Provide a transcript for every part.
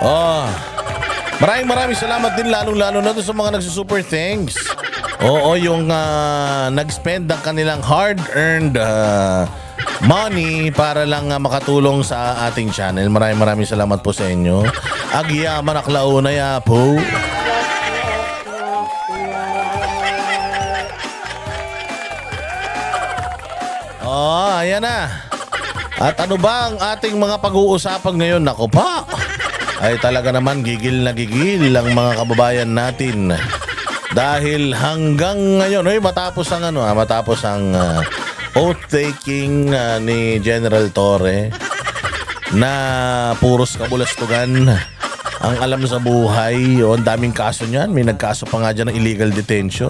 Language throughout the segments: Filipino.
Oh, maraming salamat din lalong-lalo na to sa mga nagsusuper thanks. Oo, yung nag-spend ng kanilang hard-earned money para lang makatulong sa ating channel. Maraming salamat po sa inyo. Agyaman aklauna ya po. Oh, ayan na. At ano ba ang ating mga pag-uusapan ngayon? Nako pa. Ay talaga naman gigil na gigil ang mga kababayan natin. Dahil hanggang ngayon, matapos ang oath taking ni General Torre na puros kabulastugan ang alam sa buhay. O, ang daming kaso niyan. May nagkaso pa nga dyan ng illegal detention.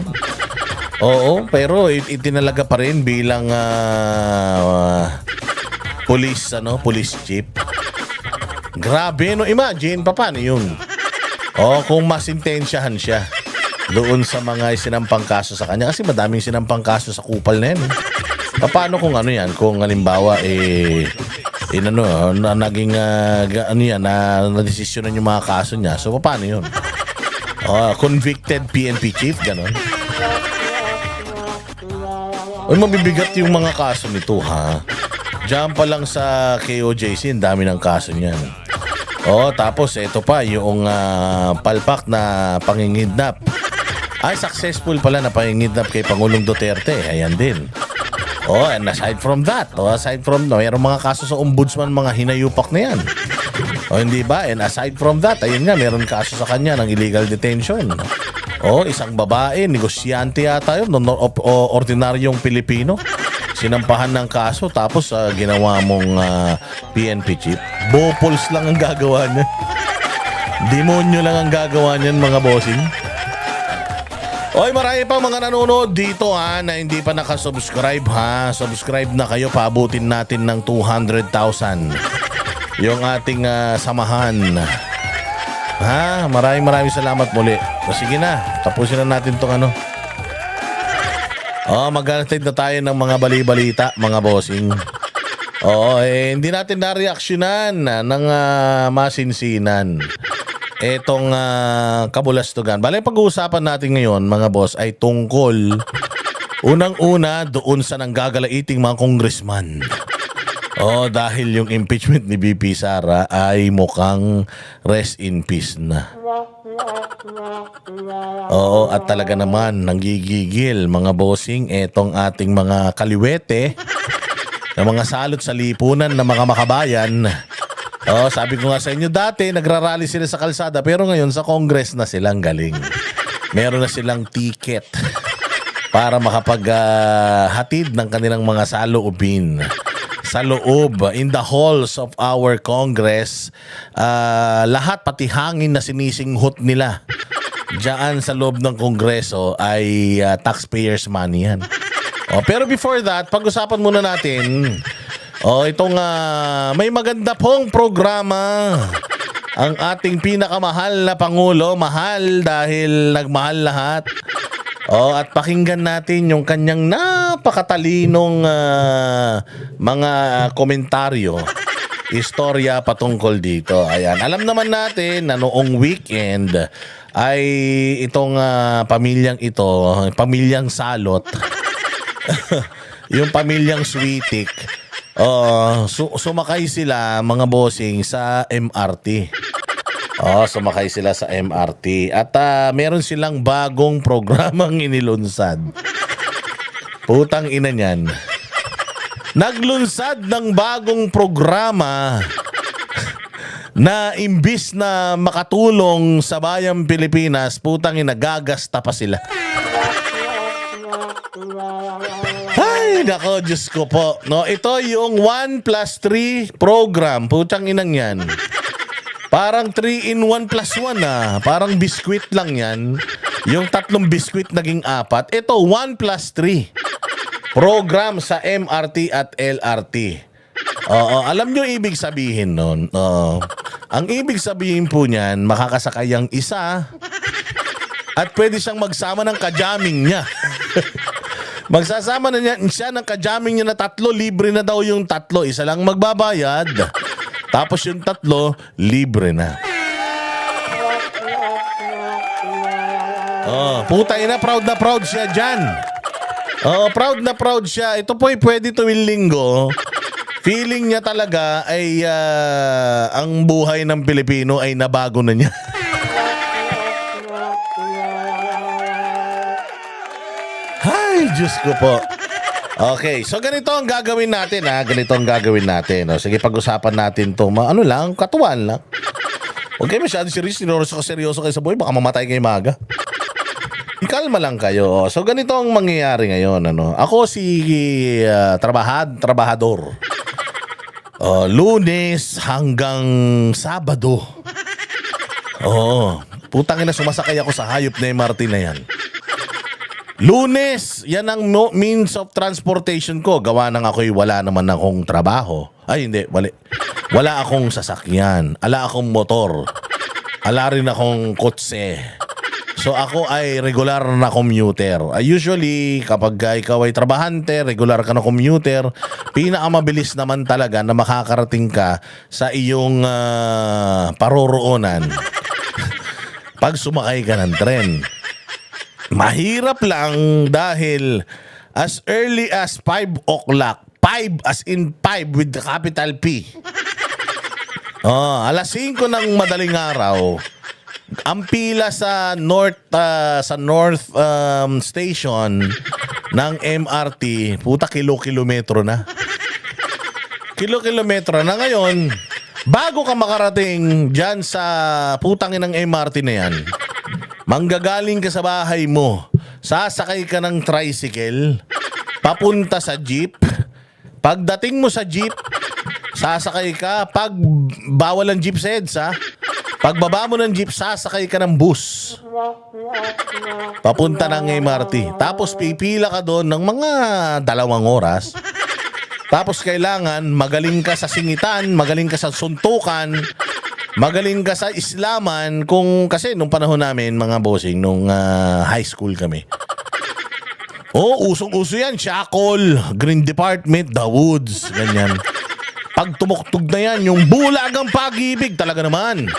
Oo, pero itinalaga pa rin bilang police chief. Grabe, no? Imagine, paano yun? O, kung masintensyahan siya doon sa mga sinampang kaso sa kanya. Kasi madaming sinampang kaso sa kupal na yan. Paano kung ano yan? Kung halimbawa, naging, na-desisyonan yung mga kaso niya. So, paano yun? Convicted PNP chief, gano'n. Uy, mabibigat yung mga kaso nito, ha? Diyan pa lang sa KOJC, ang dami ng kaso niyan. Tapos ito pa, yung palpak na pangingidnap. Ay, successful pala na pangingidnap kay Pangulong Duterte. Ayan din. And aside from that, mayroong mga kaso sa ombudsman, mga hinayupak na yan. Hindi ba? And aside from that, ayun nga, meron kaso sa kanya ng illegal detention. Isang babae, negosyante yata yun, ordinaryong Pilipino. Sinampahan ng kaso tapos ginawa mong PNP chief. Bopols lang ang gagawa niya. Demonyo lang ang gagawa niyan, mga bossing. Marami pa mga nanonood dito na hindi pa nakasubscribe ha. Subscribe na kayo, paabutin natin ng 200,000 yung ating samahan. Maraming salamat muli. Sige na, tapusin na natin tong maghanatid na tayo ng mga bali-balita, mga bossing. Hindi natin na-reaksyonan ng masinsinan etong kabulastugan. Bale, pag-uusapan natin ngayon, mga boss, ay tungkol unang-una doon sa nanggagala'iting mga congressman. Dahil yung impeachment ni BP Sara ay mukhang rest in peace na. At talaga naman nanggigigil, mga bossing, etong ating mga kaliwete na mga salot sa lipunan ng mga makabayan. Sabi ko nga sa inyo, dati nagrarally sila sa kalsada, pero ngayon sa Congress na silang galing. Meron na silang ticket para makapaghatid ng kanilang mga saloobin sa loob, in the halls of our Congress. Lahat, pati hangin na sinisinghot nila diyan sa loob ng Kongreso ay taxpayers money yan. Pero before that, pag-usapan muna natin itong may maganda pong programa ang ating pinakamahal na Pangulo. Mahal dahil nagmahal lahat. At pakinggan natin yung kanyang napakatalinong mga komentaryo, istorya patungkol dito. Ayan, alam naman natin na noong weekend ay itong pamilyang ito, pamilyang salot, yung pamilyang Switik, sumakay sila, mga bossing, sa MRT. Sumakay sila sa MRT at meron silang bagong programang inilunsad. Putang ina niyan. Naglunsad ng bagong programa na imbis na makatulong sa bayang Pilipinas, putang ina, gagasta pa sila. Ay, nako, Diyos ko po. Ito yung 1+3 program. Putang inang yan. Parang 3 in 1 plus 1 Parang biskwit lang yan. Yung 3 biskwit naging 4. Ito 1+3 program sa MRT at LRT. Alam nyo ibig sabihin nun? Ang ibig sabihin po niyan, makakasakay ang isa at pwede siyang magsama ng kajaming niya. Magsasama na siya ng kajaming niya na 3. Libre na daw yung 3. Isa lang magbabayad. Tapos yung 3, libre na. Oh, putay na proud siya dyan. Oh, proud na proud siya. Ito po ay pwede tuwing linggo. Feeling niya talaga ay ang buhay ng Pilipino ay nabago na niya. Ay, Diyos ko po. Okay, so ganito ang gagawin natin ha. Ganito ang gagawin natin. O, sige, pag-usapan natin to. Ano lang, katuwaan lang. Okay, masyado seryoso kayo sa buhay. Baka mamatay kayo maga. Kalma lang kayo. So ganito ang mangyayari ngayon. Ano? Ako si trabahador. Lunes hanggang Sabado. Putang ina, sumasakay ako sa hayop na MRT na yan. Lunes, yan ang means of transportation ko. Gawa nang ako'y wala naman akong trabaho. Ay, hindi, wala akong sasakyan. Ala akong motor. Ala rin akong kotse. So ako ay regular na commuter. Usually, kapag ikaw ay trabahante, regular ka na commuter, pinakamabilis naman talaga na makakarating ka sa iyong paroroonan pag sumakay ka ng tren. Mahirap lang dahil as early as 5 o'clock, 5 as in 5 with the capital P. Alas 5 ng madaling araw, ang pila sa North Station ng MRT, puta kilometro na. Kilometro na ngayon. Bago ka makarating dyan sa putangin ng MRT na yan, manggagaling ka sa bahay mo, sasakay ka ng tricycle, papunta sa jeep. Pagdating mo sa jeep, sasakay ka, pag bawal ang jeep sa EDSA, pagbaba mo ng jeep, sasakay ka ng bus. Papunta ng MRT. Tapos pipila ka doon ng mga 2 oras. Tapos kailangan magaling ka sa singitan, magaling ka sa suntukan, magaling ka sa islaman. Kasi nung panahon namin, mga bossing, nung high school kami. Usong-uso yan. Shackle, Green Department, The Woods, ganyan. Pag tumuktog na yan, yung bulagang pag-ibig, talaga naman.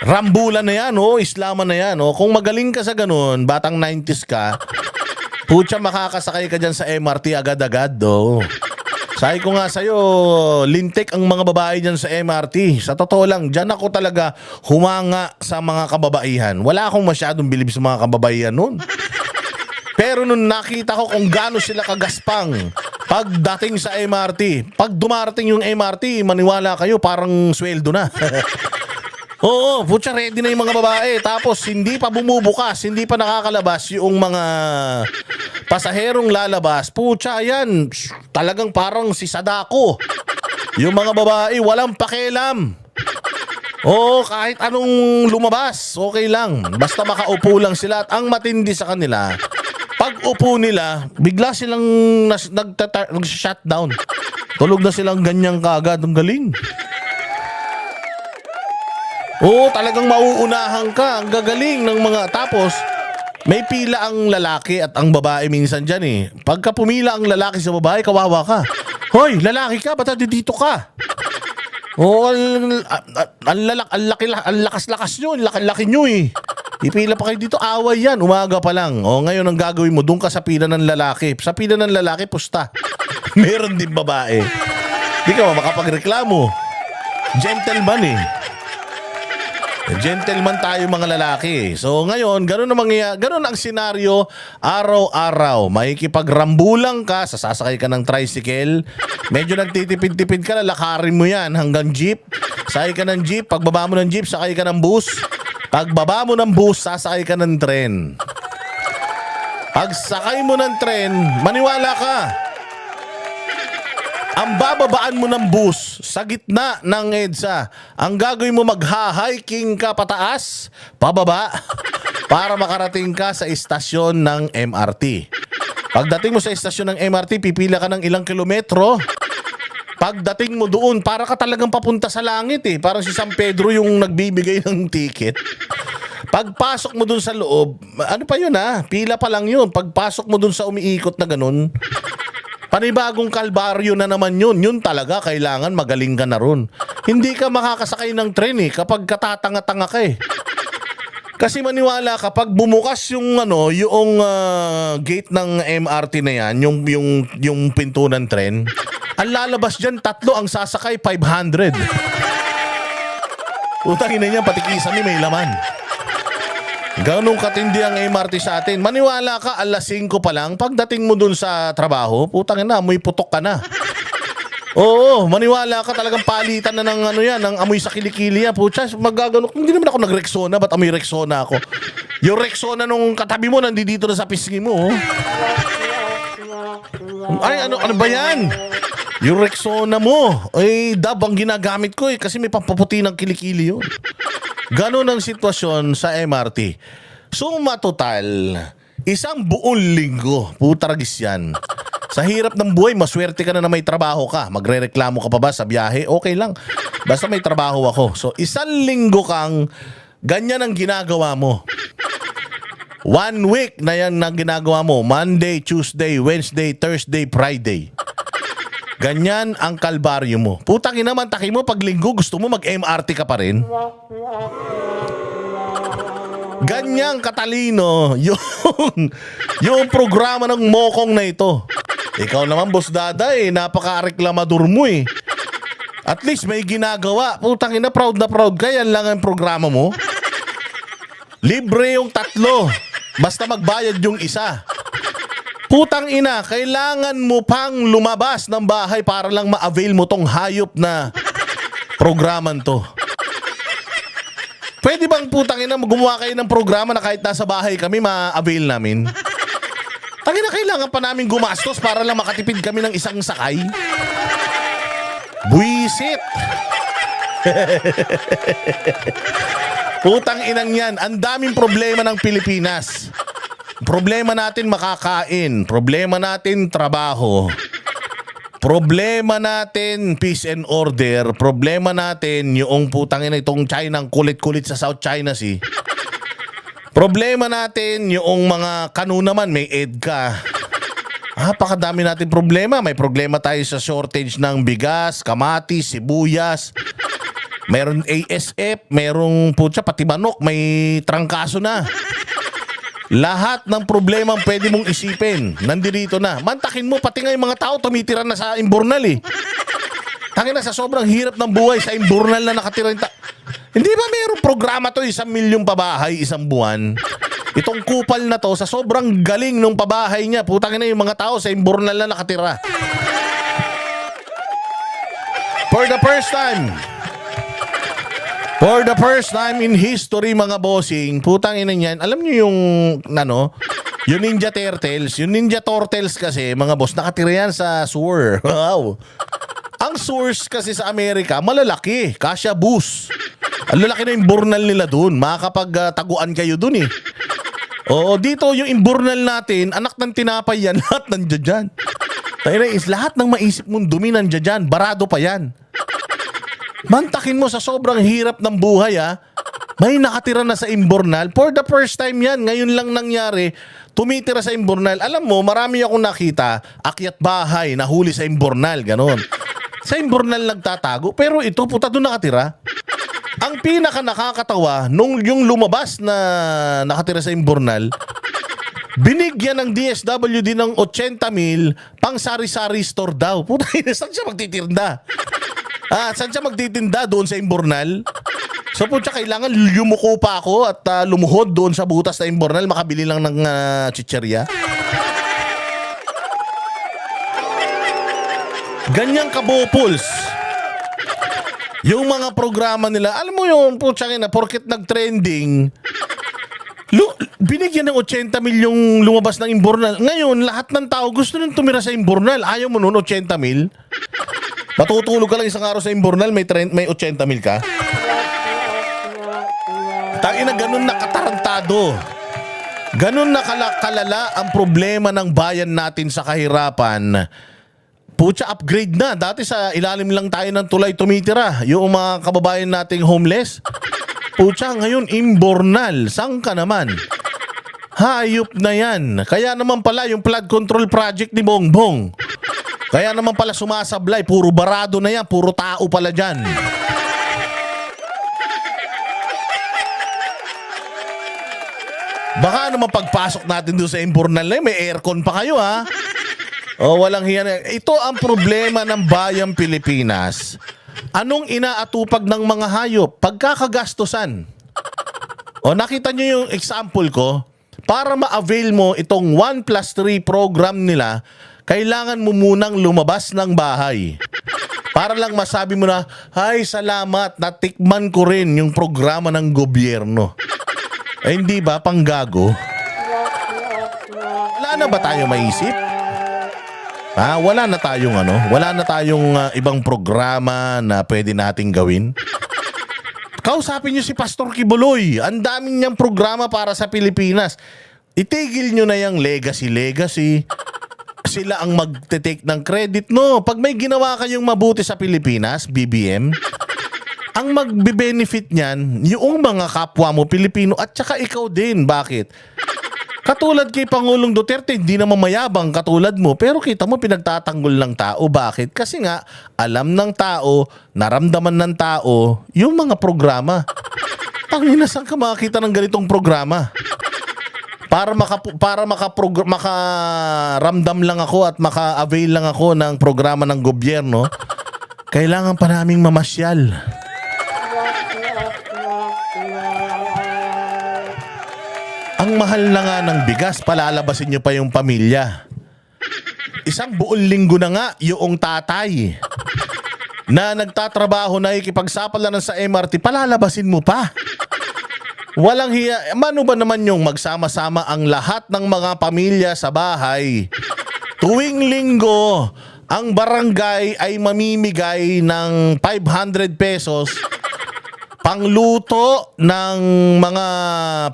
Rambulan na yan, islaman na yan. Kung magaling ka sa ganun, batang 90s ka, putya makakasakay ka dyan sa MRT agad-agad, Sabi ko nga sa'yo, lintik ang mga babae dyan sa MRT. Sa totoo lang, dyan ako talaga humanga sa mga kababaihan. Wala akong masyadong bilib sa mga kababaihan nun. Pero nung nakita ko kung gaano sila kagaspang pagdating sa MRT, pag dumarating yung MRT, maniwala kayo, parang sweldo na. Oo, putya, ready na yung mga babae. Tapos hindi pa bumubukas, hindi pa nakakalabas yung mga pasaherong lalabas. Putya, yan, talagang parang si Sadako. Yung mga babae, walang pakialam. Oo, kahit anong lumabas, okay lang. Basta makaupo lang sila. At ang matindi sa kanila, pag upo nila, bigla silang nag-shutdown. Tulog na silang ganyang kaagad. Ang galing. Oo, talagang mauunahan ka. Ang gagaling ng mga... Tapos, may pila ang lalaki at ang babae minsan dyan eh. Pagka pumila ang lalaki sa babae, kawawa ka. Hoy, lalaki ka, ba't dito ka? Oo, ang lakas-lakas nyo, laki nyo eh. Ipila pa kayo dito, away yan, umaga pa lang. Ngayon ang gagawin mo, doon ka sa pila ng lalaki. Sa pila ng lalaki, pusta. Meron din babae. Di ka makapagreklamo. Gentleman eh. Gentleman tayo mga lalaki. So ngayon, ganun ang senaryo araw-araw. Makikipagrambulang ka, sasakay ka ng tricycle. Medyo nagtitipid-tipid ka, lalakarin mo yan hanggang jeep. Sakay ka ng jeep, pagbaba mo ng jeep, sakay ka ng bus. Pagbaba mo ng bus, sasakay ka ng tren. Pag sakay mo ng tren, maniwala ka. Ang bababaan mo ng bus sa gitna ng EDSA, ang gagawin mo magha-hiking ka pataas, pababa, para makarating ka sa istasyon ng MRT. Pagdating mo sa istasyon ng MRT, pipila ka ng ilang kilometro. Pagdating mo doon, para ka talagang papunta sa langit eh. Parang si San Pedro yung nagbibigay ng ticket. Pagpasok mo doon sa loob, ano pa yun pila pa lang yun. Pagpasok mo doon sa umiikot na ganun, panibagong kalbaryo na naman yun. Yun talaga, kailangan magaling ka na ron. Hindi ka makakasakay ng tren eh kapag katatanga-tanga ka eh. Kasi maniwala ka, pag bumukas yung yung gate ng MRT na yan, yung pinto ng tren, ang lalabas diyan 3, ang sasakay 500. Utang ina niya, patikisan ni may laman. Ganong katindi ang MRT sa atin. Maniwala ka, 5:00 pa lang, pagdating mo dun sa trabaho, putang ina, amoy putok ka na. Oo, maniwala ka, talagang palitan na ng ng amoy sa kilikili yan. Putya, magaganok. Hindi naman ako nag-Rexona, ba't amoy Rexona ako? Yung Rexona nung katabi mo, nandito na sa pisngi mo. Oh. Ay, ano ba yan? Yung Rexona mo, ay dab ang ginagamit ko kasi may pampaputi ng kilikili yun. Ganon ang sitwasyon sa MRT. So, matotal, 1 buong linggo, putaragis yan. Sa hirap ng buhay, maswerte ka na may trabaho ka. Magrereklamo ka pa ba sa biyahe? Okay lang. Basta may trabaho ako. So, 1 linggo kang ganyan ang ginagawa mo. 1 week na yan ang ginagawa mo. Monday, Tuesday, Wednesday, Thursday, Friday. Ganyan ang kalbaryo mo. Putang ina, mantakin mo, pag linggo gusto mo mag-MRT ka pa rin. Ganyang katalino yung programa ng mokong na ito. Ikaw naman, Boss Dada, napaka-reklamador mo eh. At least may ginagawa. Putang ina, proud na proud ka. Yan lang ang programa mo. Libre yung 3. Basta magbayad yung 1. Putang ina, kailangan mo pang lumabas ng bahay para lang ma-avail mo tong hayop na programan to. Pwede bang putang ina gumawa kayo ng programa na kahit nasa bahay kami ma-avail namin? Tangina, kailangan pa namin gumastos para lang makatipid kami ng 1 sakay? Buisit! Putang inang yan, ang daming problema ng Pilipinas. Problema natin makakain, problema natin trabaho, problema natin peace and order, problema natin yung putang ina itong China, ang kulit-kulit sa South China Sea. Problema natin yung mga naman, may EDCA. Napakadami natin problema. May problema tayo sa shortage ng bigas, kamatis, sibuyas. Meron ASF, merong pati manok, may trangkaso na. Lahat ng problema ang pwede mong isipin, nandito na. Mantakin mo, pati nga yung mga tao tumitira na sa Imburnal eh. Tangin na, sa sobrang hirap ng buhay, sa Imburnal na nakatira yung Hindi ba mayroong programa to, 1 milyong pabahay, 1 buwan? Itong kupal na to, sa sobrang galing ng pabahay niya, putang ina yung mga tao sa Imburnal na nakatira. For the first time in history, mga bossing, putang ina niyan, alam niyo yung yung Ninja Turtles, kasi, mga boss, nakatira yan sa sewer. Wow. Ang sewers kasi sa Amerika, malalaki, kasya bus. Ang lalaki na yung Imburnal nila dun, makakapag-taguan kayo dun eh. Oo, dito yung Imburnal natin, anak ng tinapay yan, lahat nandiyan dyan. Lahat ng maisip mong dumi nandiyan dyan, barado pa yan. Mantakin mo, sa sobrang hirap ng buhay may nakatira na sa Imburnal. For the first time yan, ngayon lang nangyari, tumitira sa Imburnal. Alam mo, marami akong nakita, akyat bahay, nahuli sa Imburnal, ganon. Sa Imburnal nagtatago, pero ito, puta, doon nakatira. Ang pinaka nakakatawa, nung yung lumabas na nakatira sa Imburnal, binigyan ng DSWD ng 80,000 pang sari-sari store daw. Puta, saan siya magtitinda? Saan siya magtitinda? Doon sa Imburnal? So putya, kailangan yumuko pa ako at lumuhod doon sa butas na Imburnal, makabili lang ng chicherya. Ganyang kabopuls yung mga programa nila. Alam mo yung putya na porket nag-trending, binigyan ng 80 milyong lumabas ng Imburnal. Ngayon, lahat ng tao gusto nang tumira sa Imburnal. Ayaw mo nun, 80 mil? Matutulog ka lang isang araw sa Imburnal, may 80 mil ka? Tangina, ganun na katarantado. Ganun na kalala ang problema ng bayan natin sa kahirapan. Putya, upgrade na. Dati sa ilalim lang tayo ng tulay tumitira. Yung mga kababayan nating homeless. Putya, ngayon Imburnal. Saan ka naman? Hayop na yan. Kaya naman pala yung flood control project ni Bongbong. Kaya naman pala sumasablay. Puro barado na yan. Puro tao pala dyan. Baka naman pagpasok natin doon sa Impurnal na may aircon pa kayo ha. O walang hiyan. Ito ang problema ng bayang Pilipinas. Anong inaatupag ng mga hayop? Pagkakagastusan. O nakita nyo yung example ko? Para ma-avail mo itong 1+3 program nila, kailangan mo munang lumabas ng bahay. Para lang masabi mo na, ay salamat, natikman ko rin yung programa ng gobyerno. Eh hindi ba, panggago? Wala na ba tayo maisip? Wala na tayong ibang programa na pwede nating gawin. Kausapin niyo si Pastor Kibuloy. Ang daming niyang programa para sa Pilipinas. Itigil niyo na yung legacy. Sila ang magte-take ng credit, no? Pag may ginawa kayong mabuti sa Pilipinas, BBM, ang magbe-benefit niyan, yung mga kapwa mo Pilipino at saka ikaw din. Bakit? Katulad kay Pangulong Duterte, hindi naman mayabang katulad mo, pero kita mo pinagtatanggol ng tao. Bakit? Kasi nga, alam ng tao, naramdaman ng tao, yung mga programa. Tangina, saan ka makakita ng ganitong programa? Para makaramdam lang ako at maka-avail lang ako ng programa ng gobyerno, kailangan pa naming mamasyal. Ang mahal na nga ng bigas, palalabasin nyo pa yung pamilya. Isang buong linggo na nga yung tatay na nagtatrabaho na ikipagsapalaran sa MRT, palalabasin mo pa. Walang hiya. Mano ba naman yung magsama-sama ang lahat ng mga pamilya sa bahay? Tuwing linggo, ang barangay ay mamimigay ng 500 pesos pangluto ng mga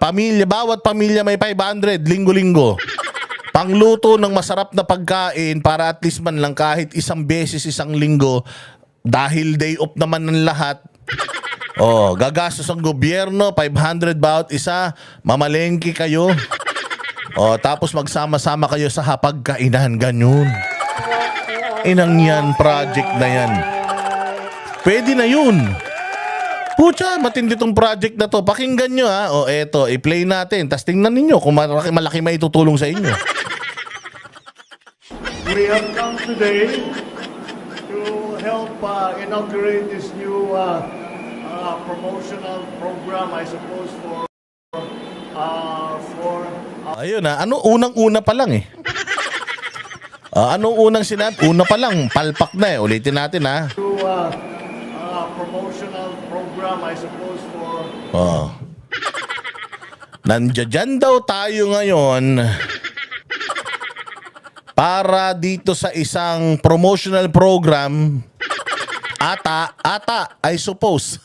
pamilya. Bawat pamilya may 500 linggo-linggo. Pangluto ng masarap na pagkain para at least man lang kahit isang beses isang linggo, dahil day off naman ng lahat. Gagastos ang gobyerno, 500 bawat isa, mamalengke kayo. Tapos magsama-sama kayo sa hapagkainan, ganyan. Inang yan, project na yan. Pwede na yun. Pucha, matindi tong project na to. Pakinggan nyo ha. Eto, i-play natin. Tapos tingnan ninyo kung malaki may tutulong sa inyo. We have come today to help inaugurate this new promotional program, I suppose, Ayun na, unang-una pa lang eh. Anong unang sinabi? Una pa lang, palpak na eh. Ulitin natin ha. Promotional program, I suppose, Nandiyan daw tayo ngayon para dito sa isang promotional program. Ata, I suppose.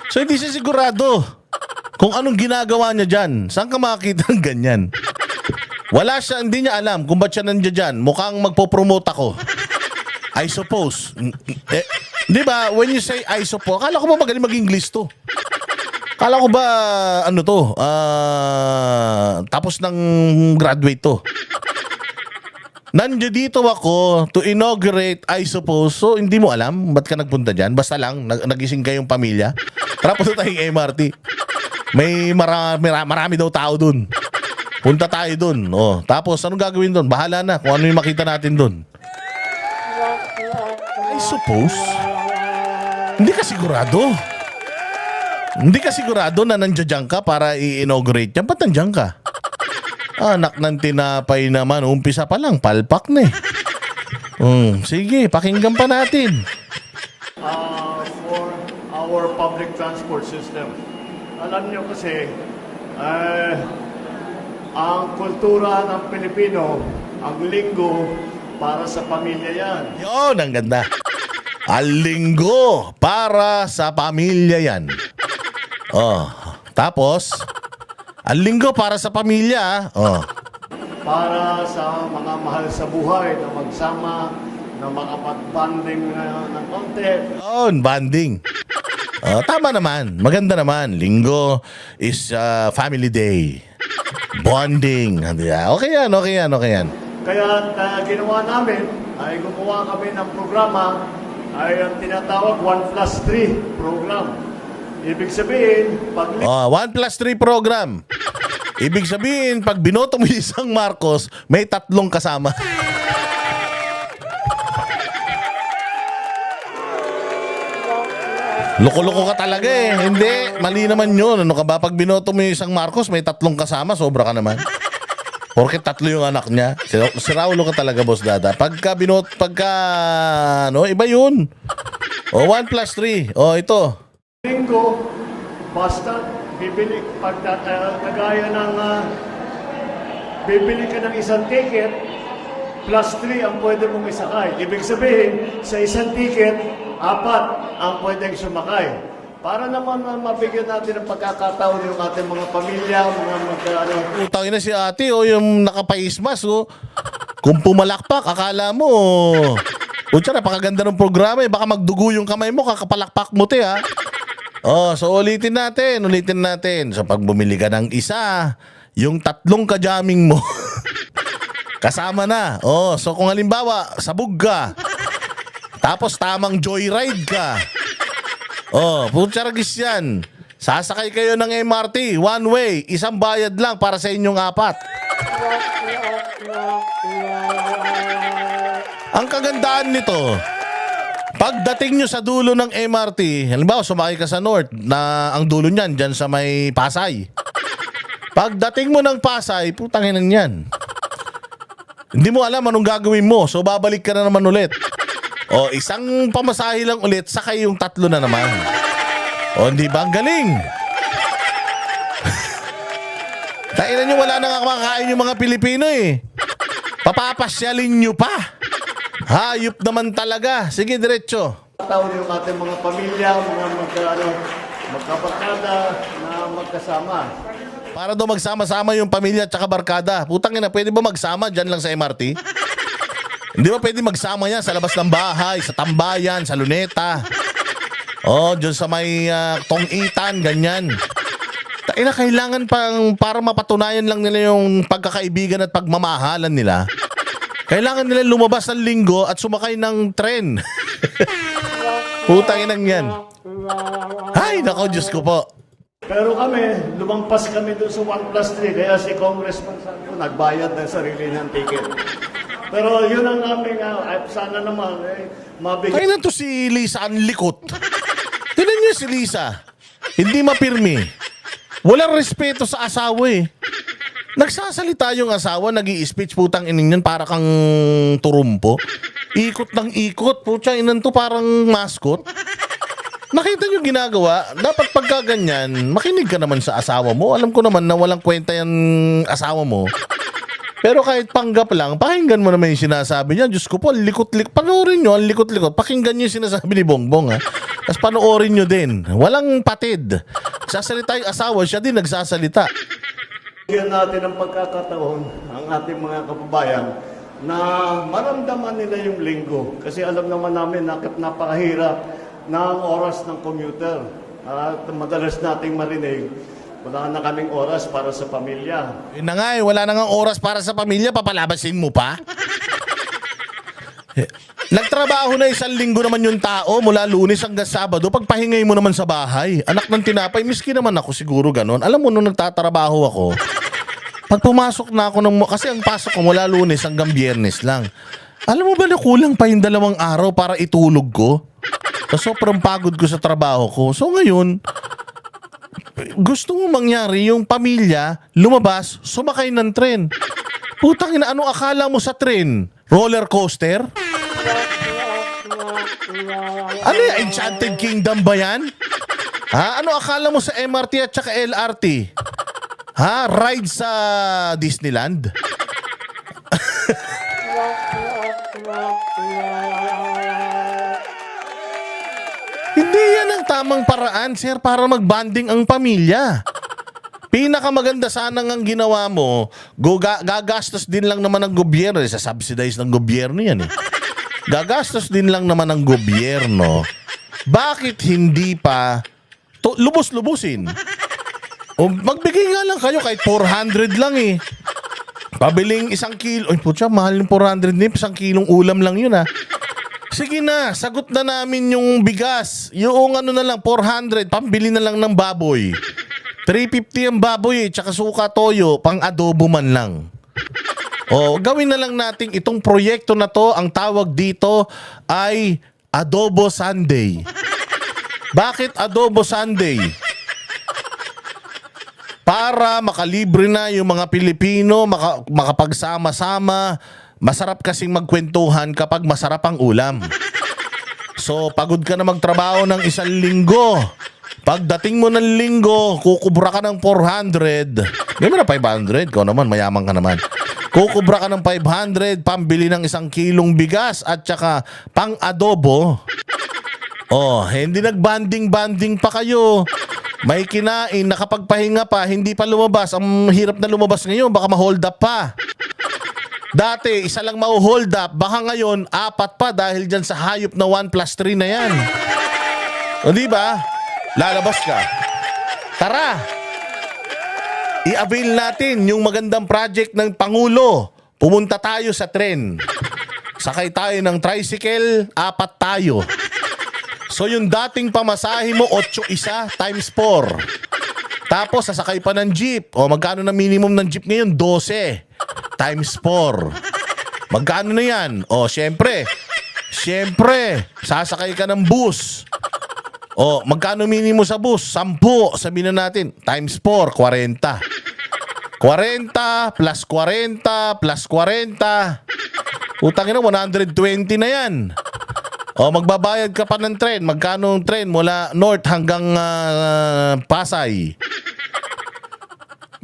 So hindi siya sigurado kung anong ginagawa niya dyan. Saan ka makakita ng ganyan? Wala siya, hindi niya alam kung ba't siya nandiyan dyan. Mukhang magpo-promote ako. I suppose. Di ba, when you say I suppose, akala ko ba magaling mag-English to? Akala ko ba, tapos ng graduate to. Nandiyo dito ako to inaugurate, I suppose. So, hindi mo alam ba't ka nagpunta dyan? Basta lang, nagising kayong pamilya. Tara, punta tayong MRT. May marami daw tao dun. Punta tayo dun. Tapos, anong gagawin dun? Bahala na kung ano yung makita natin dun. I suppose. Hindi ka sigurado. Hindi ka sigurado na nandiyan ka para i-inaugurate yan. Ba't nandiyan ka? Anak ng tinapay naman. Umpisa pa lang. Palpak na eh. Sige, pakinggan pa natin. For our public transport system. Alam nyo kasi, ang kultura ng Pilipino, ang linggo, para sa pamilya yan. Yun, ang ganda. Ang linggo para sa pamilya yan. Tapos, ang linggo para sa pamilya. Para sa mga mahal sa buhay na magsama, na makapag-bonding ng konti. Bonding. Tama naman. Maganda naman. Linggo is family day. Bonding. Okay yan. Kaya ginawa namin ay gumawa kami ng programa ay ang tinatawag 1+3 program. Ibig sabihin, 1+3 program. Ibig sabihin, pag binoto mo yung isang Marcos, may 3 kasama. Loko-loko ka talaga eh. Hindi, mali naman yun. Ano ka ba? Pag binoto mo yung isang Marcos, may 3 kasama, sobra ka naman. Porket 3 yung anak niya. Si Raulo ka talaga, Boss Dada. Ano, iba yun. O, 1 plus 3. O, ito. Linggo, basta bibili, kagaya ng bibili ka ng isang ticket, plus 3 ang pwede mong isakay. Ibig sabihin, sa isang ticket, 4 ang pwedeng sumakay. Para naman mabigyan natin ng pagkakataon yung ating mga pamilya, mga magkaano. Utangin na si ate, o, yung nakapaismas, o. Kung pumalakpak, akala mo, Utsa, napakaganda ng programa eh. Baka magdugo yung kamay mo, kakapalakpak mo te ha. Oh, so ulitin natin. So pag bumili ka ng isa, yung 3 kajaming mo, kasama na. Oh, so kung halimbawa, sabog ka, tapos tamang joyride ka. Oh, putsaragis yan. Sasakay kayo ng MRT, one way, isang bayad lang para sa inyong 4. Ang kagandaan nito, pagdating nyo sa dulo ng MRT, halimbawa sumakay ka sa North, na ang dulo niyan dyan sa may Pasay. Pagdating mo ng Pasay, putangin lang yan. Hindi mo alam anong gagawin mo, so babalik ka na naman ulit. O isang pamasahe lang ulit, sakay yung 3 na naman. O hindi ba ang galing? Tainan nyo, wala nang makakain yung mga Pilipino eh. Papapasyalin nyo pa. Hayop naman talaga. Sige, diretso. Taon yung ating mga pamilya, mga magkabarkada na magkasama. Para daw magsama-sama yung pamilya at saka barkada. Putang ina, pwede ba magsama dyan lang sa MRT? Hindi ba pwede magsama yan sa labas ng bahay, sa tambayan, sa luneta? Oh, dyan sa may tongitan, ganyan. Taina, kailangan pang para mapatunayan lang nila yung pagkakaibigan at pagmamahalan nila. Kailangan nila lumabas ng linggo at sumakay ng tren. Putang inang yan. Ay, nako, Diyos ko po. Pero kami, lumampas kami doon sa 1+3, kaya si Congressman Santo nagbayad ng sarili ng ticket. Pero yun ang aming, sana naman, mabigyan. Kaya na to si Lisa ang likot. Tinan niyo si Lisa. Hindi mapirmi. Walang respeto sa asawa eh. Nagsasalita yung asawa, nag-i-speech, putang inin yan, para kang turumpo. Ikot ng ikot, putang inan to, parang mascot. Nakita nyo ginagawa, dapat pagka ganyan, makinig ka naman sa asawa mo. Alam ko naman na walang kwenta yan asawa mo. Pero kahit panggap lang, pakinggan mo naman yung sinasabi niya. Diyos ko po, likot-likot. Panoorin nyo, ang likot-likot. Pakinggan nyo yung sinasabi ni Bongbong ha. Tapos panoorin nyo din. Walang patid. Sasalita yung asawa, siya din nagsasalita. Bigyan natin ng pagkakataon ang ating mga kababayan na maramdaman nila yung linggo. Kasi alam naman namin napakahirap ng oras ng commuter. At madalas nating marinig, wala na kaming oras para sa pamilya. Yun na nga wala na nga oras para sa pamilya, papalabasin mo pa? Nagtrabaho na 1 linggo naman yung tao mula Lunes hanggang Sabado, pagpahingay mo naman sa bahay. Anak ng tinapay, miski naman ako siguro ganon. Alam mo, nung nagtatrabaho ako, pag pumasok na ako kasi ang pasok ko mula Lunes hanggang Biyernes lang. Alam mo ba na kulang pa yung 2 araw para itulog ko? So, sobrang pagod ko sa trabaho ko. So ngayon, gusto mo mangyari yung pamilya, lumabas, sumakay ng tren. Putang ina, ano akala mo sa tren? Roller coaster? Ano yung Enchanted Kingdom ba yan? Ha? Ano akala mo sa MRT at saka LRT? Ha? Ride sa Disneyland? Hindi yan ang tamang paraan, sir, para magbanding ang pamilya. Pinakamaganda sana ang ginawa mo, gagastos din lang naman ng gobyerno, sa subsidize ng gobyerno yan eh. Gagastos din lang naman ng gobyerno. Bakit hindi pa lubos-lubusin? O magbigay nga lang kayo kahit 400 lang eh. Pabiling 1 kilo. Ay putya, mahal yung 400 din. 1 kilong ulam lang yun ah. Sige na, sagot na namin yung bigas. Yung ano na lang, 400, pambili na lang ng baboy. 350 ang baboy tsaka suka toyo, pang adobo man lang. O, gawin na lang natin itong proyekto na to, ang tawag dito ay Adobo Sunday. Bakit Adobo Sunday? Para makalibre na yung mga Pilipino, makapagsama-sama. Masarap kasing magkwentuhan kapag masarap ang ulam. So, pagod ka na magtrabaho ng 1 linggo. Pagdating mo ng linggo, kukubra ka ng 400. May mo na 500. Ikaw naman, mayaman ka naman. Kukubra ka ng 500, pambili ng 1 kilong bigas at saka pang adobo. Oh, hindi nagbanding-banding pa kayo. May kinain, nakapagpahinga pa, hindi pa lumabas. Ang hirap na lumabas ngayon, baka ma-hold up pa. Dati, 1 lang ma-hold up, baka ngayon, 4 pa dahil dyan sa hayop na 1+3 na yan. O diba? Lalabas ka. Tara! I-avail natin yung magandang project ng Pangulo. Pumunta tayo sa tren. Sakay tayo ng tricycle, 4 tayo. So yung dating pamasahe mo, 8 times 4. Tapos sasakay pa ng jeep. O magkano na minimum ng jeep ngayon? 12 times 4. Magkano na yan? O syempre, sasakay ka ng bus. O, magkano minimum sa bus? 10, sabihin na natin. Times 4, 40. 40 plus 40 plus 40. Utang ina, 120 na yan. O, magbabayad ka pa ng tren. Magkano ang tren mula North hanggang Pasay?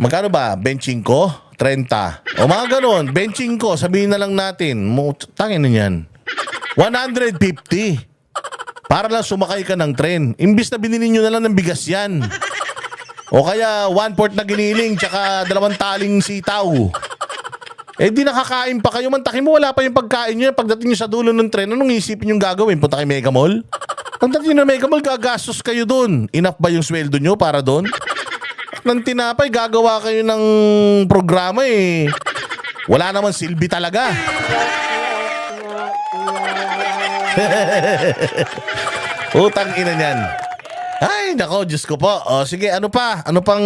Magkano ba? Benching ko? 30. O mga ganon, benching ko, sabihin na lang natin. Tangin na yan. 150. Para lang sumakay ka ng tren. Imbis na binili nyo na lang ng bigas yan. O kaya 1/4 na giniling tsaka 2 taling sitaw. Eh di nakakain pa kayo. Mantakin mo, wala pa yung pagkain nyo. Pagdating nyo sa dulo ng tren, anong isipin yung gagawin? Punta kayo Mega Mall? Pagdating nyo na Mega Mall, gagastos kayo dun. Enough ba yung sweldo nyo para dun? Nang tinapay, gagawa kayo ng programa eh. Wala naman silbi talaga. Utang ina niyan. Ay, nako, Diyos ko po. O, sige, ano pa? Ano pang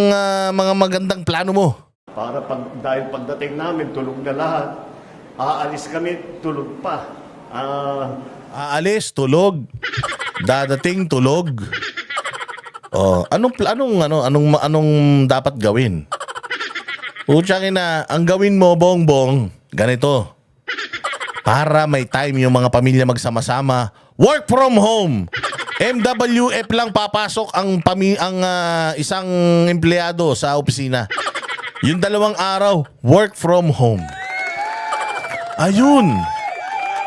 mga magandang plano mo? Para dahil pagdating namin, tulog na lahat. Aalis kami, tulog pa. Aalis, tulog. Dadating, tulog. O, anong dapat gawin? Putsangin na, ang gawin mo, Bongbong, ganito. Para may time yung mga pamilya magsama-sama, work from home. MWF lang papasok ang isang empleyado sa opisina. Yung 2 araw, work from home. Ayun.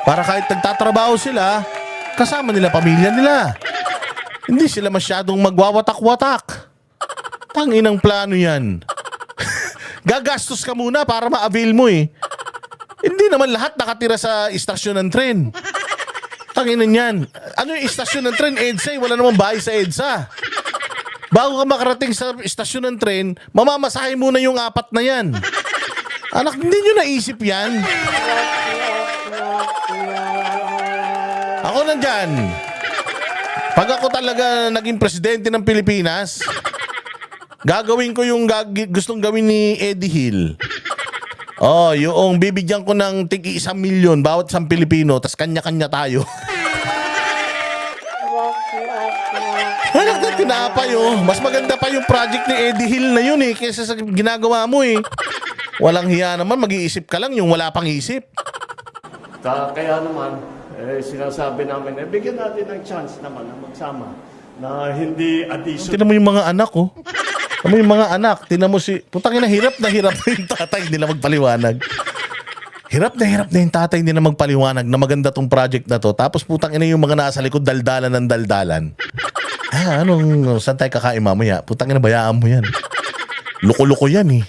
Para kahit nagtatrabaho sila, kasama nila pamilya nila. Hindi sila masyadong magwawatak-watak. Tanginang plano yan. Gagastos ka muna para ma-avail mo eh. Hindi naman lahat nakatira sa istasyon ng tren. Tanginan yan. Ano yung istasyon ng tren? EDSA. Wala namang bahay sa EDSA. Bago ka makarating sa istasyon ng tren, mamamasahe muna yung 4 na yan. Anak, hindi nyo naisip yan. Ako nandyan. Pag ako talaga naging presidente ng Pilipinas, gagawin ko yung gustong gawin ni Eddie Hill. Oh, yung bibigyan ko ng tig 1 milyon bawat isang Pilipino, tas kanya-kanya tayo. Anak na tinapay oh. Mas maganda pa yung project ni Eddie Hill na yun eh, kaysa sa ginagawa mo eh. Walang hiya naman, mag-iisip ka lang yung wala pang isip. Kaya naman, sinasabi namin, bigyan natin ng chance naman na magsama. Na hindi addition. Tinan mo yung mga anak oh. Tinan mo yung mga anak. Tinan mo si... Putangin na hirap na yung tatay nila magpaliwanag. Hirap na yung tatay nila magpaliwanag na maganda tong project na to. Tapos putangin na yung mga nasa likod daldalan ng daldalan. Saan tayo kakain mamaya? Putangin na bayaan mo yan. Loko-loko yan eh.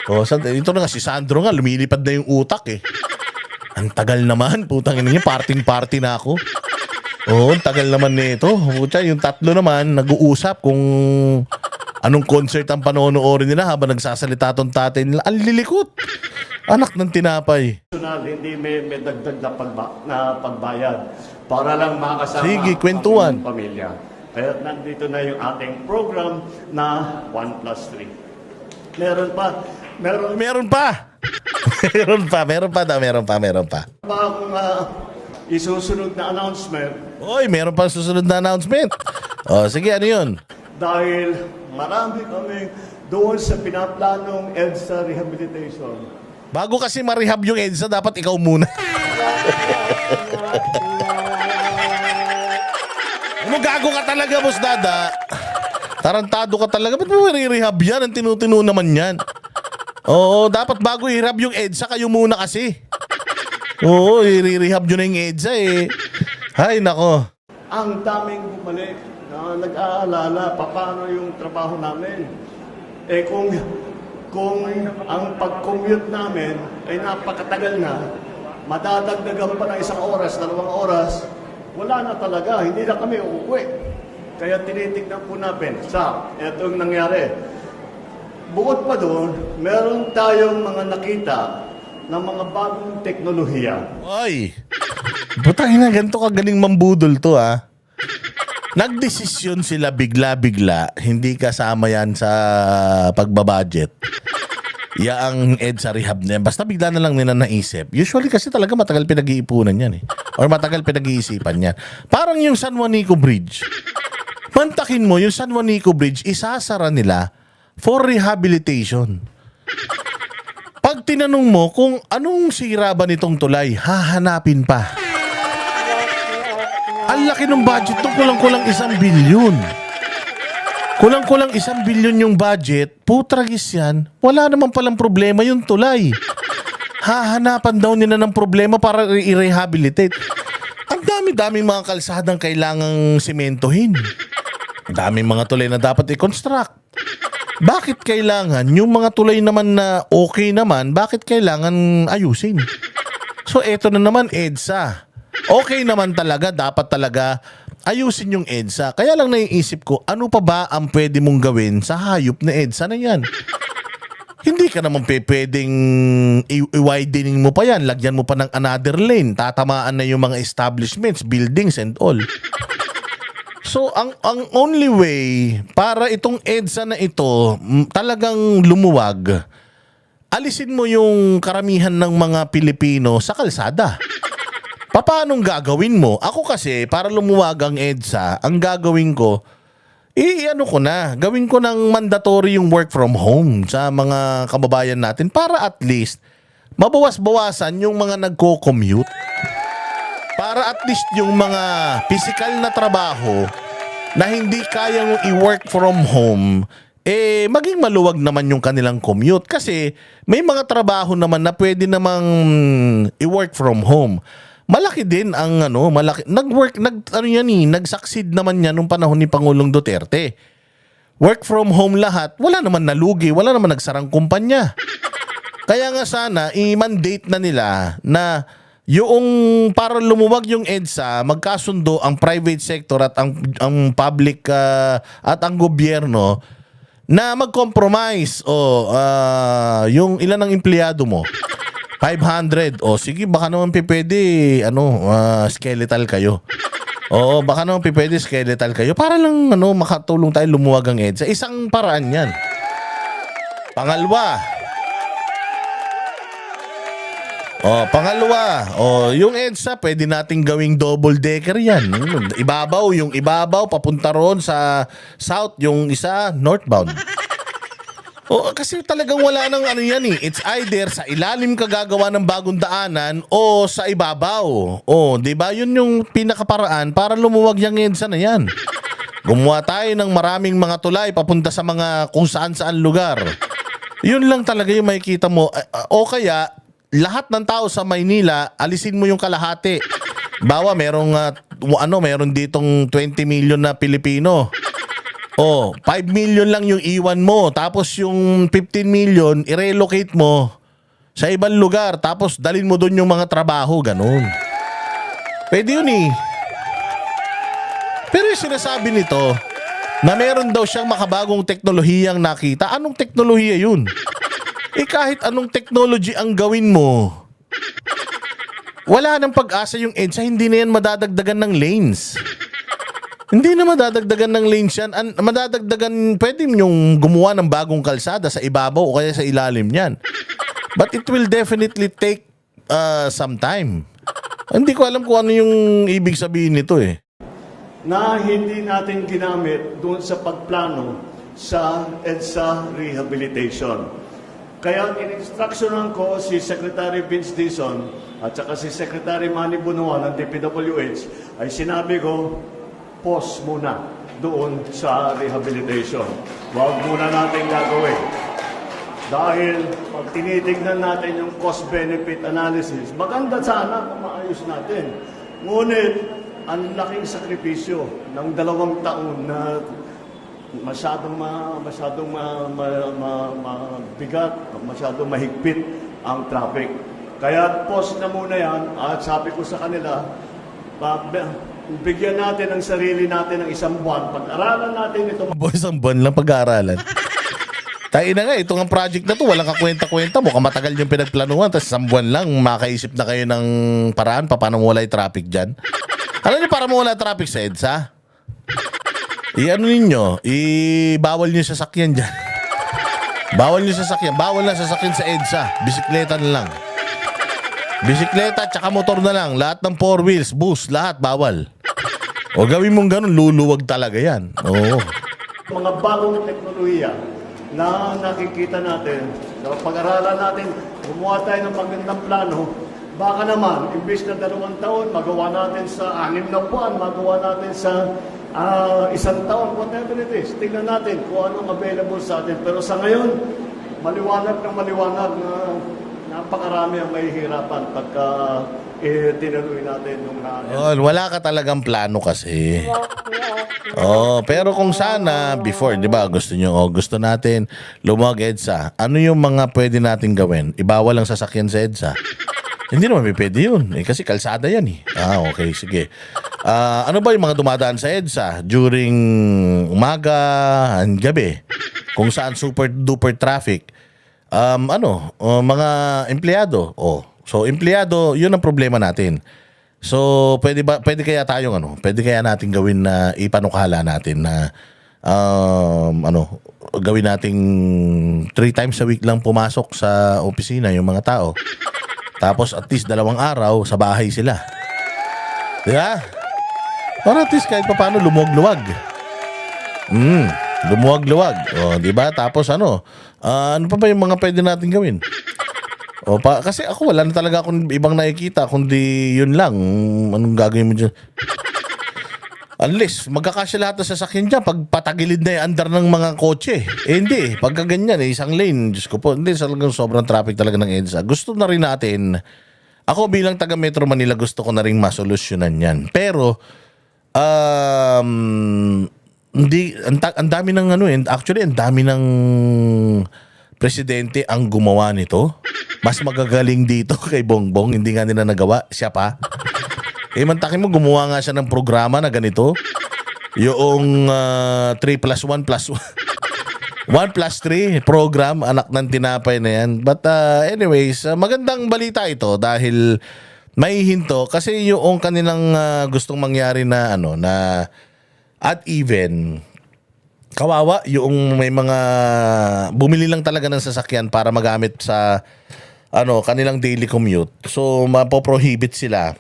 O, ito na nga si Sandro nga, lumilipad na yung utak eh. Ang tagal naman, putangin na niya, parting-party na ako. Oo, ang tagal naman nito. Puta, yung 3 naman, nag-uusap kung anong concert ang panonoorin nila habang nagsasalita tong tatay nila. Ang lilikot. Anak ng tinapay. Hindi may dagdag na pagbayad para lang makasama sige, kwentuhan. ang pamilya. Kaya nandito na yung ating program na 1+3. Meron pa. Meron pa. meron pa. Bagong isusunod na announcement Oy, meron pa susunod na announcement. O, sige, ano yun? dahil marami kami doon sa pinaplanong EDSA rehabilitation. Bago kasi ma-rehab yung EDSA, dapat ikaw muna. Ano, gago ka talaga, Boss Dada. Tarantado ka talaga. Ba't mo i-rehab yan? Ang tinutino naman yan. Oo, dapat bago i-rehab yung EDSA, kayo muna kasi. Oo, i-rehab nyo na yung EDSA eh. Hay, nako. Ang daming bumalik na nag-aalala paano yung trabaho namin. Eh kung ang pag-commute namin ay napakatagal na, madadagdagan pa ng 1 oras, 2 oras, wala na talaga, hindi na kami uuwi. Kaya tinitignan po namin sa etong nangyari. Bukod pa doon, meron tayong mga nakita ng mga bagong teknolohiya. Oy, butang na ganito kagaling mambudol to ha. Nagdesisyon sila bigla-bigla, hindi kasama yan sa pagbabudget. Ang EDSA rehab na yan. Basta bigla na lang nila naisip. Usually kasi talaga matagal pinag-iipunan yan eh. Or matagal pinag-iisipan yan. Parang yung San Juanico Bridge. Mantakin mo, yung San Juanico Bridge, isasara nila for rehabilitation. Pag tinanong mo kung anong sira ba nitong tulay, hahanapin pa. Ang laki ng budget nung kulang-kulang 1 bilyon. Kulang-kulang 1 bilyon yung budget, putragis yan, wala naman palang problema yung tulay. Hahanapan daw nila ng problema para i-rehabilitate. Ang dami-daming mga kalsadang kailangang simentohin. Ang daming mga tulay na dapat i-construct. Bakit kailangan yung mga tulay naman na okay naman, bakit kailangan ayusin? So eto na naman EDSA. Okay naman talaga, dapat talaga ayusin yung EDSA. Kaya lang naiisip ko, ano pa ba ang pwede mong gawin sa hayop na EDSA na yan? Hindi ka naman pwedeng i-widening mo pa yan, lagyan mo pa ng another lane, tatamaan na yung mga establishments, buildings and all. So, ang only way para itong EDSA na ito talagang lumuwag, alisin mo yung karamihan ng mga Pilipino sa kalsada. Paanong gagawin mo? Ako kasi, para lumuwag ang EDSA, ang gagawin ko, gawin ko ng mandatory yung work from home sa mga kababayan natin para at least mabawas-bawasan yung mga nagko-commute. Para at least yung mga physical na trabaho na hindi kayang i-work from home, maging maluwag naman yung kanilang commute. Kasi may mga trabaho naman na pwede namang i-work from home. Malaki din ang nag-succeed naman yan nung panahon ni Pangulong Duterte. Work from home lahat, wala naman nalugi, wala naman nagsarang kumpanya. Kaya nga sana i-mandate na nila na yung para lumuwag yung EDSA, magkasundo ang private sector at ang public at ang gobyerno na mag-compromise yung ilan ng empleyado mo. 500. Sige, baka naman pwede skeletal kayo. Oo, baka naman pwede skeletal kayo para lang makatulong tayo lumuwag ang EDSA. Isang paraan 'yan. Pangalawa, yung EDSA pwede nating gawing double decker 'yan. Yung ibabaw papunta roon sa south, yung isa northbound. Kasi talagang wala nang yan eh. It's either sa ilalim ka gagawa ng bagong daanan o sa ibabaw. Di ba? Yun yung pinakaparaan para lumuwag yung EDSA na yan. Gumawa tayo ng maraming mga tulay papunta sa mga kung saan-saan lugar. Yun lang talaga yung makikita mo. O kaya, lahat ng tao sa Maynila, alisin mo yung kalahati. Bawa, meron ditong 20 million na Pilipino. 5 million lang yung iwan mo. Tapos yung 15 million, i-relocate mo sa ibang lugar. Tapos dalhin mo doon yung mga trabaho. Ganun. Pwede yun eh. Pero yung sinasabi nito, na meron daw siyang makabagong teknolohiyang nakita. Anong teknolohiya yun? Kahit anong technology ang gawin mo, wala nang pag-asa yung EDSA, hindi na yan madadagdagan ng lanes. Hindi na madadagdagan ng lanes yan. Madadagdagan, pwede yung gumawa ng bagong kalsada sa ibabaw o kaya sa ilalim niyan. But it will definitely take some time. Hindi ko alam kung ano yung ibig sabihin nito eh. Na hindi natin ginamit doon sa pagplano sa EDSA rehabilitation. Kaya in-instructionan ko si Secretary Vince Dizon at saka si Secretary Manny Bunuan ng DPWH ay sinabi ko, pause muna doon sa rehabilitation. Huwag muna natin gagawin. Dahil pag tinitignan natin yung cost-benefit analysis, maganda sana kung maayos natin. Ngunit, ang laking sakripisyo ng 2 taon na masyadong mabigat, masyadong mahigpit ang traffic. Kaya pause na muna yan at sabi ko sa kanila, bigyan natin ang sarili natin ng 1 buwan. Pag-aralan natin ito. Boys, ang buwan lang pag-aaralan. Tayo na nga, ito nga project na to, walang kakwenta-kwenta. Mukhang matagal yung pinagplanuhan, tapos 1 buwan lang, makaisip na kayo ng paraan pa paano mawala yung traffic dyan. Alam niyo, para mawala traffic sa EDSA, i-ano ninyo, i-bawal nyo sasakyan dyan. Bawal nyo sasakyan, bawal na sasakyan sa EDSA, bisikleta na lang. Bisikleta tsaka motor na lang. Lahat ng 4 wheels, bus, lahat bawal. O gawin mong ganun, luluwag talaga yan. Oo. Mga bagong teknolohiya na nakikita natin, so pag-aralan natin, gumawa tayo ng magandang plano, baka naman, imbis na 2 taon, magawa natin sa 6 na buwan, magawa natin sa 1 taon, whatever it is. Tingnan natin kung anong available sa atin. Pero sa ngayon, maliwanag na napakarami ang mahihirapan pagka tinuloy natin yung Wala ka talagang plano kasi. Pero kung sana before, 'di ba, gusto natin lumuwag EDSA. Ano yung mga pwede nating gawin? Ibawal lang sasakyan sa EDSA. Hindi naman pwede yun. Kasi kalsada yan eh. Okay, sige. Ano ba yung mga dumadaan sa EDSA during umaga and gabi? Kung saan super duper traffic. Mga empleyado. So empleyado, yun ang problema natin. So pwede kaya pwede kaya natin gawin na ipanukala natin na gawin nating 3 times a week lang pumasok sa opisina yung mga tao. Tapos at least 2 araw sa bahay sila. Di ba? Para at least kahit paano lumuwag-luwag. Lumuwag-luwag. Di ba? Tapos ano pa ba yung mga pwede natin gawin? Kasi ako wala na talaga akong ibang nakikita kundi yun lang. Anong gagawin mo dyan? Unless magkakasya lahat ng sasakyan dyan pag patagilid na yung andar ng mga kotse. Hindi. Pagka ganyan, isang lane. Diyos ko po. Hindi, talagang sobrang traffic talaga ng EDSA. Gusto na rin natin. Ako bilang taga Metro Manila, gusto ko na rin masolusyonan yan. Pero, hindi, ang dami ng actually, ang dami ng presidente ang gumawa nito. Mas magagaling dito kay Bongbong. Hindi nga nila nagawa. Siya pa. Mantakin mo, gumawa nga siya ng programa na ganito. Yung 3+1+1. 1+3 program, anak ng tinapay na yan. But anyways, magandang balita ito dahil may hinto. Kasi yung kanilang gustong mangyari na at even kawawa yung may mga bumili lang talaga ng sasakyan para magamit sa kanilang daily commute. So mapoprohibit sila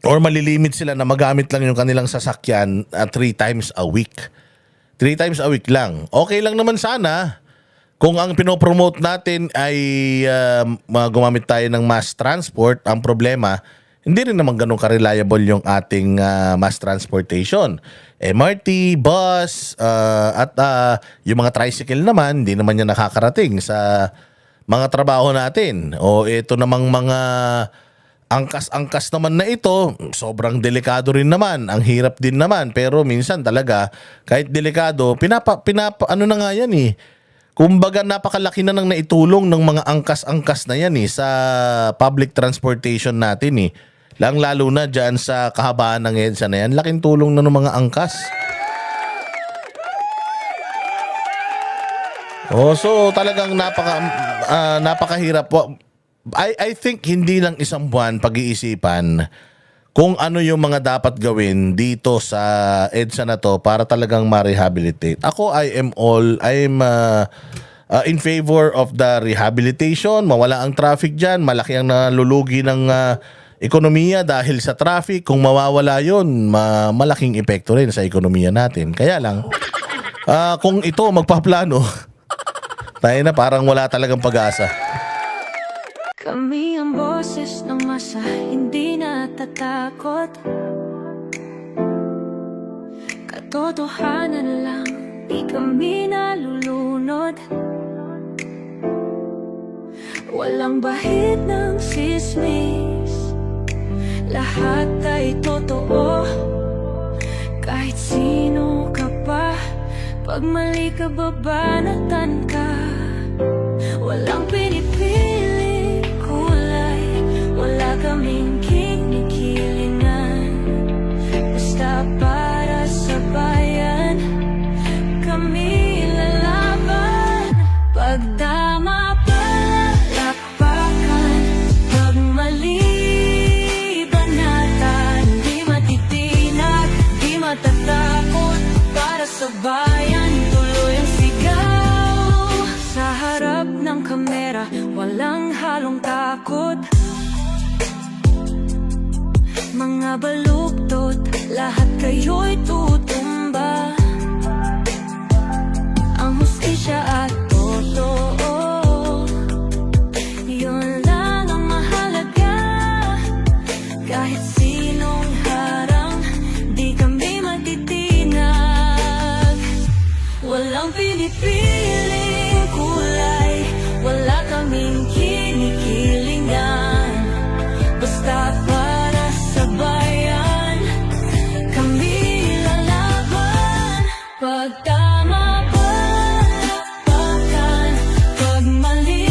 or malilimit sila na magamit lang yung kanilang sasakyan 3 times a week. 3 times a week lang. Okay lang naman sana kung ang pinopromote natin ay gumamit tayo ng mass transport. Ang problema, hindi rin naman ganun ka-reliable yung ating mass transportation. MRT, bus, at yung mga tricycle naman, hindi naman yan nakakarating sa mga trabaho natin. Ito namang mga angkas-angkas naman na ito, sobrang delikado rin naman. Ang hirap din naman. Pero minsan talaga, kahit delikado, ano na nga yan eh. Kumbaga napakalaki na nang naitulong ng mga angkas-angkas na yan sa public transportation natin eh. Lalo na dyan sa kahabaan ng EDSA na yan. Laking tulong na ng mga angkas. So talagang napakahirap. I think hindi lang 1 buwan pag-iisipan kung ano yung mga dapat gawin dito sa EDSA na to para talagang ma-rehabilitate. Ako, I'm in favor of the rehabilitation. Mawala ang traffic dyan. Malaki ang nalulugi ng ekonomiya dahil sa traffic. Kung mawawala yun, malaking epekto rin sa ekonomiya natin. Kaya lang, kung ito magpaplano, tayo na parang wala talagang pag-asa. Kami ang boses ng masa, hindi natatakot. Katotohanan lang, di kami nalulunod. Walang bahid ng sismis, lahat ay totoo. Kahit sino ka pa, pag mali ka babanatan ka. Walang pinipiling kulay, wala kaming kinikilingan. Basta para sa bayan, kami lalaban. Pagdama palakpakan, pag mali banatan. Di matitinag, di matatakot, para sa bayan tuloy ang sigaw. Sa harap ng kamera, walang halong takot. Mga baluktot, lahat kayo'y tutumba. Ang hustisya at totoo, yun lang ang mahalaga. Kahit sinong harang, di kami matitinag. Walang pinipiling kulay, wala kaming kinikilingan. Basta para sa bayan, kami lalaban. Pag tama palakpakan, pag mali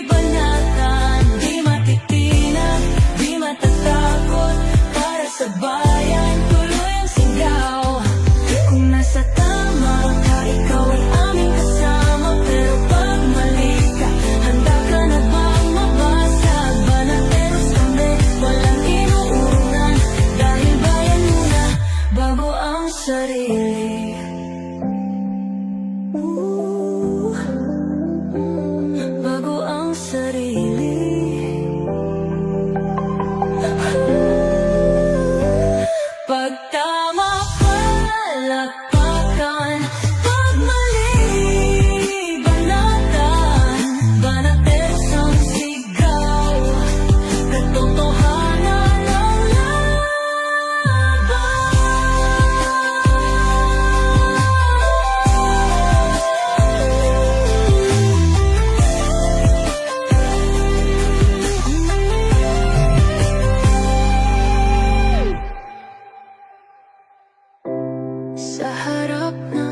banatan. Di matitinag, di matatakot, para sa bayan tuloy ang sigaw. Kung nasa tama ka, ikaw ay aming kasama. Pero pag mali ka, handa ka na bang mabasag? Banateros kami, walang inuurungan. Dahil bayan muna, bago ang sarili. Bago ang sarili. Pag tama palakpakan, pag mali banatan. Banateros ang sigaw, katotohanan ang laban. Sa harap ng